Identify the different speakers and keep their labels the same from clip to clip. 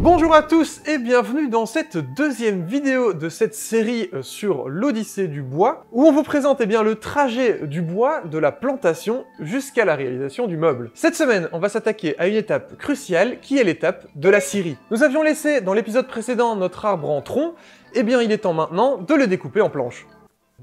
Speaker 1: Bonjour à tous et bienvenue dans cette deuxième vidéo de cette série sur l'Odyssée du bois, où on vous présente le trajet du bois de la plantation jusqu'à la réalisation du meuble. Cette semaine, on va s'attaquer à une étape cruciale qui est l'étape de la scierie. Nous avions laissé dans l'épisode précédent notre arbre en tronc, et bien il est temps maintenant de le découper en planches.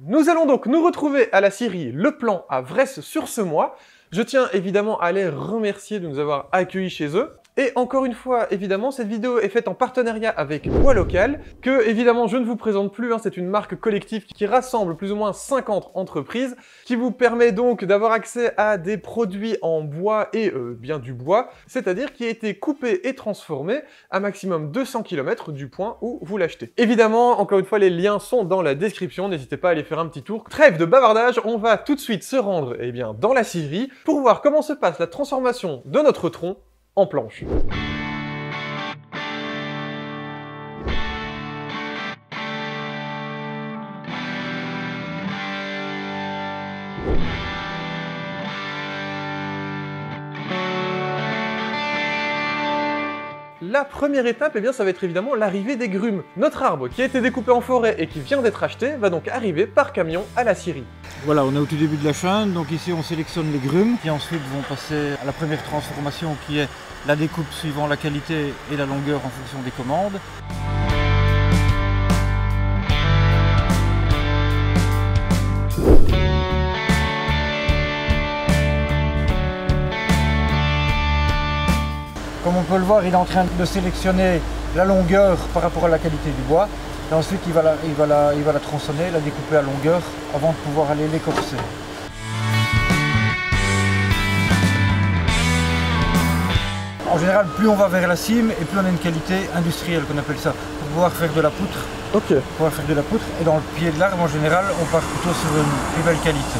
Speaker 1: Nous allons donc nous retrouver à la scierie Le Plan à Vresse-sur-Semois. Je tiens évidemment à les remercier de nous avoir accueillis chez eux. Et encore une fois, évidemment, cette vidéo est faite en partenariat avec Bois Local, que, évidemment, je ne vous présente plus, c'est une marque collective qui rassemble plus ou moins 50 entreprises, qui vous permet donc d'avoir accès à des produits en bois et bien du bois, c'est-à-dire qui a été coupé et transformé à maximum 200 km du point où vous l'achetez. Évidemment, encore une fois, les liens sont dans la description, n'hésitez pas à aller faire un petit tour. Trêve de bavardage, on va tout de suite se rendre dans la scierie pour voir comment se passe la transformation de notre tronc en planche. La première étape, ça va être évidemment l'arrivée des grumes. Notre arbre, qui a été découpé en forêt et qui vient d'être acheté, va donc arriver par camion à la scierie.
Speaker 2: Voilà, on est au tout début de la chaîne, donc ici on sélectionne les grumes, qui ensuite vont passer à la première transformation qui est la découpe suivant la qualité et la longueur en fonction des commandes. Comme on peut le voir, il est en train de sélectionner la longueur par rapport à la qualité du bois. Et ensuite, il va la tronçonner, la découper à longueur avant de pouvoir aller l'écorcer. En général, plus on va vers la cime et plus on a une qualité industrielle qu'on appelle ça, pour pouvoir faire de la poutre.
Speaker 1: Ok.
Speaker 2: Pour pouvoir faire de la poutre. Et dans le pied de l'arbre, en général, on part plutôt sur une plus belle qualité.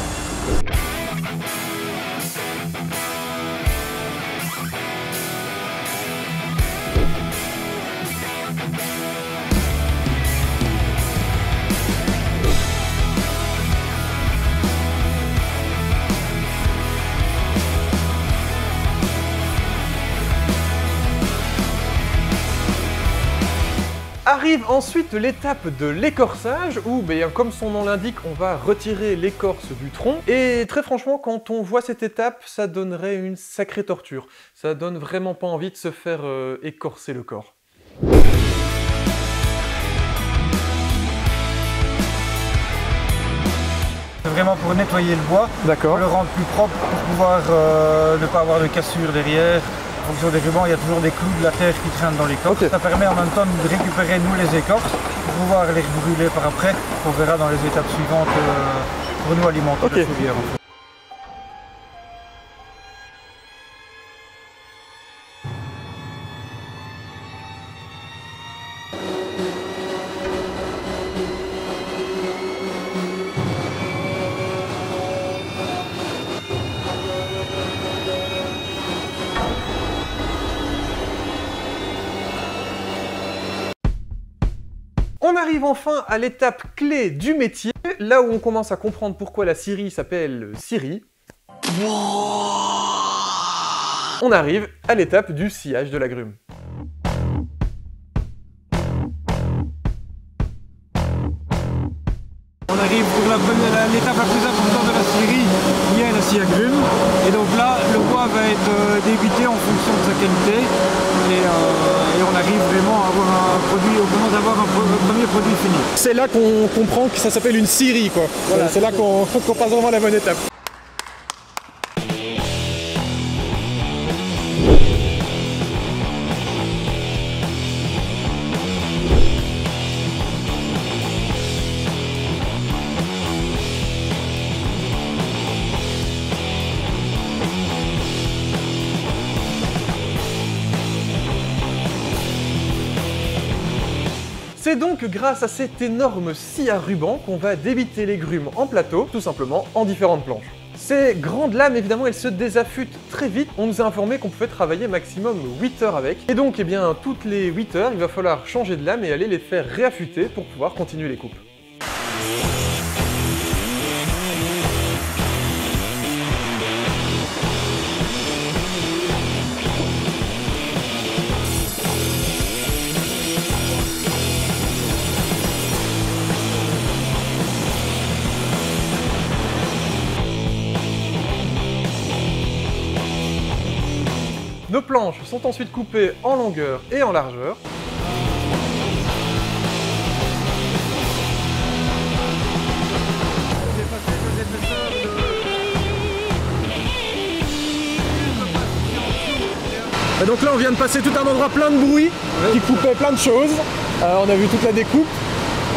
Speaker 1: Arrive ensuite l'étape de l'écorçage où, comme son nom l'indique, on va retirer l'écorce du tronc. Et très franchement, quand on voit cette étape, ça donnerait une sacrée torture. Ça donne vraiment pas envie de se faire écorcer le corps.
Speaker 2: C'est vraiment pour nettoyer le bois, pour le rendre plus propre, pour pouvoir ne pas avoir de cassure derrière. En fonction des rubans, il y a toujours des clous de la terre qui traînent dans l'écorce. Okay. Ça permet en même temps de récupérer nous les écorces pour pouvoir les brûler par après. On verra dans les étapes suivantes pour nous alimenter la filière.
Speaker 1: On arrive enfin à l'étape clé du métier, là où on commence à comprendre pourquoi la scierie s'appelle scierie. On arrive à l'étape du sciage de la grume.
Speaker 2: On arrive pour l'étape la plus importante de la scierie, qui est la scie à grume. Et donc là, le bois va être débité en fonction de sa qualité. Et on arrive vraiment à avoir un produit, on commence à avoir un premier produit fini.
Speaker 1: C'est là qu'on comprend que ça s'appelle une scierie, quoi. Voilà, c'est là qu'on passe vraiment la bonne étape. C'est donc grâce à cette énorme scie à ruban qu'on va débiter les grumes en plateau, tout simplement en différentes planches. Ces grandes lames, évidemment, elles se désaffûtent très vite. On nous a informé qu'on pouvait travailler maximum 8 heures avec. Et donc, eh bien, toutes les 8 heures, il va falloir changer de lame et aller les faire réaffûter pour pouvoir continuer les coupes. Nos planches sont ensuite coupées en longueur et en largeur. Et donc là on vient de passer tout un endroit plein de bruit qui coupait plein de choses. On a vu toute la découpe.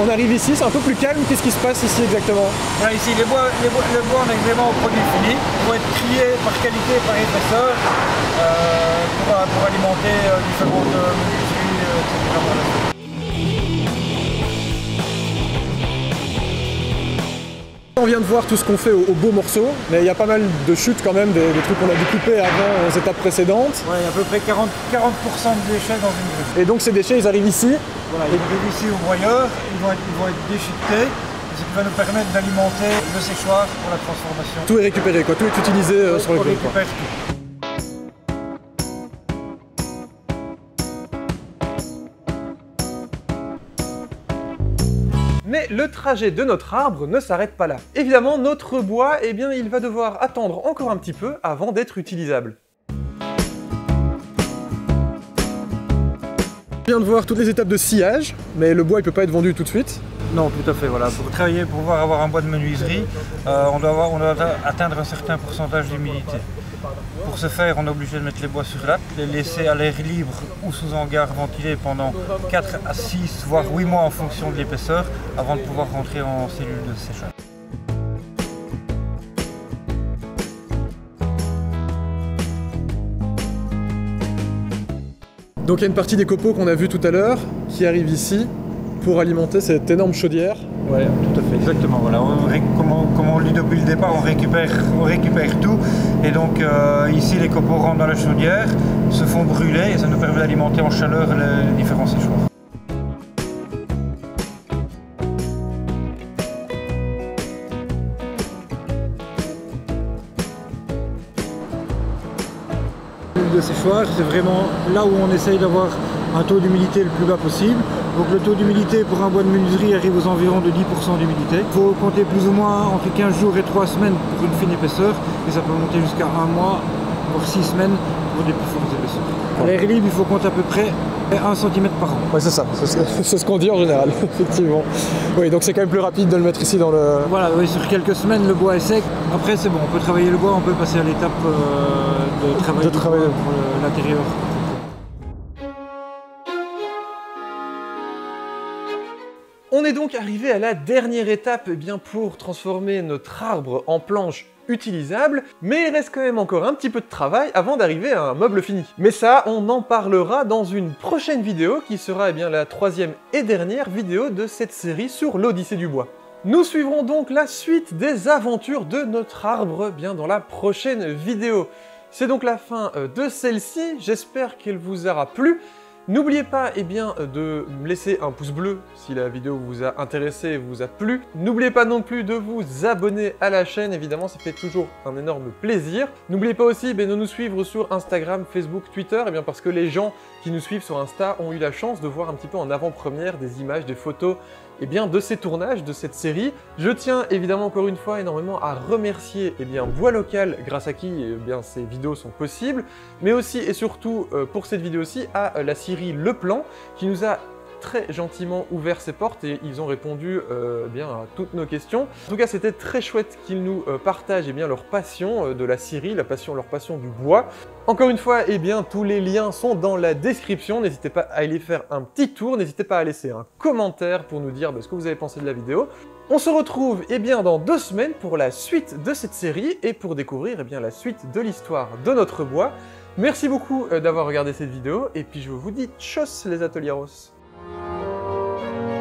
Speaker 1: On arrive ici, c'est un peu plus calme. Qu'est-ce qui se passe ici exactement?
Speaker 2: Voilà, ici, le bois, on est vraiment au produit fini. Il faut être trié par qualité, par épaisseur, pour alimenter différentes menuiseries, etc.
Speaker 1: On vient de voir tout ce qu'on fait au beau morceau, mais il y a pas mal de chutes quand même, des trucs qu'on a découpés avant aux étapes précédentes.
Speaker 2: Ouais, à peu près 40% de déchets dans une grue.
Speaker 1: Et donc ces déchets, ils arrivent ici?
Speaker 2: Voilà, ils arrivent ici au broyeur, ils vont être déchiquetés, ce qui va nous permettre d'alimenter le séchoir pour la transformation.
Speaker 1: Tout est récupéré, quoi. Tout est utilisé sur le grue.
Speaker 2: On récupère tout.
Speaker 1: Mais le trajet de notre arbre ne s'arrête pas là. Évidemment, notre bois, eh bien, il va devoir attendre encore un petit peu avant d'être utilisable. On vient de voir toutes les étapes de sciage, mais le bois il peut pas être vendu tout de suite.
Speaker 2: Non, tout à fait, voilà. Pour travailler, pour pouvoir avoir un bois de menuiserie, on doit atteindre un certain pourcentage d'humidité. Pour ce faire, on est obligé de mettre les bois sur latte, les laisser à l'air libre ou sous hangar ventilé pendant 4 à 6, voire 8 mois en fonction de l'épaisseur, avant de pouvoir rentrer en cellule de séchage.
Speaker 1: Donc il y a une partie des copeaux qu'on a vu tout à l'heure qui arrive ici pour alimenter cette énorme chaudière.
Speaker 2: Oui, tout à fait, exactement. Voilà. Comme on le dit depuis le départ, on récupère tout. Et donc ici, les copeaux rentrent dans la chaudière, se font brûler et ça nous permet d'alimenter en chaleur les différents séchoirs. De séchoir, c'est vraiment là où on essaye d'avoir un taux d'humidité le plus bas possible. Donc le taux d'humidité pour un bois de menuiserie arrive aux environs de 10% d'humidité. Il faut compter plus ou moins entre 15 jours et 3 semaines pour une fine épaisseur et ça peut monter jusqu'à 1 mois, voire 6 semaines pour des plus fortes épaisseurs. À l'air libre, il faut compter à peu près 1 cm par an.
Speaker 1: Ouais, c'est ça, c'est ce qu'on dit en général, effectivement. Oui, donc c'est quand même plus rapide de le mettre ici dans le...
Speaker 2: Voilà, oui, sur quelques semaines, le bois est sec. Après, c'est bon, on peut travailler le bois, on peut passer à l'étape de travailler pour l'intérieur.
Speaker 1: On est donc arrivé à la dernière étape pour transformer notre arbre en planche utilisable, mais il reste quand même encore un petit peu de travail avant d'arriver à un meuble fini. Mais ça, on en parlera dans une prochaine vidéo qui sera la 3e et dernière vidéo de cette série sur l'Odyssée du bois. Nous suivrons donc la suite des aventures de notre arbre dans la prochaine vidéo. C'est donc la fin de celle-ci, j'espère qu'elle vous aura plu. N'oubliez pas de me laisser un pouce bleu si la vidéo vous a intéressé et vous a plu. N'oubliez pas non plus de vous abonner à la chaîne, évidemment ça fait toujours un énorme plaisir. N'oubliez pas aussi de nous suivre sur Instagram, Facebook, Twitter, parce que les gens qui nous suivent sur Insta ont eu la chance de voir un petit peu en avant-première des images, des photos de ces tournages, de cette série. Je tiens évidemment encore une fois énormément à remercier Bois Local, grâce à qui ces vidéos sont possibles, mais aussi et surtout pour cette vidéo-ci à la Scierie Le Plan, qui nous a très gentiment ouvert ses portes et ils ont répondu à toutes nos questions. En tout cas, c'était très chouette qu'ils nous partagent leur passion de la scierie, leur passion du bois. Encore une fois, tous les liens sont dans la description. N'hésitez pas à aller faire un petit tour, n'hésitez pas à laisser un commentaire pour nous dire ce que vous avez pensé de la vidéo. On se retrouve dans 2 semaines pour la suite de cette série et pour découvrir la suite de l'histoire de notre bois. Merci beaucoup d'avoir regardé cette vidéo et puis je vous dis tchuss les atelieros. plus.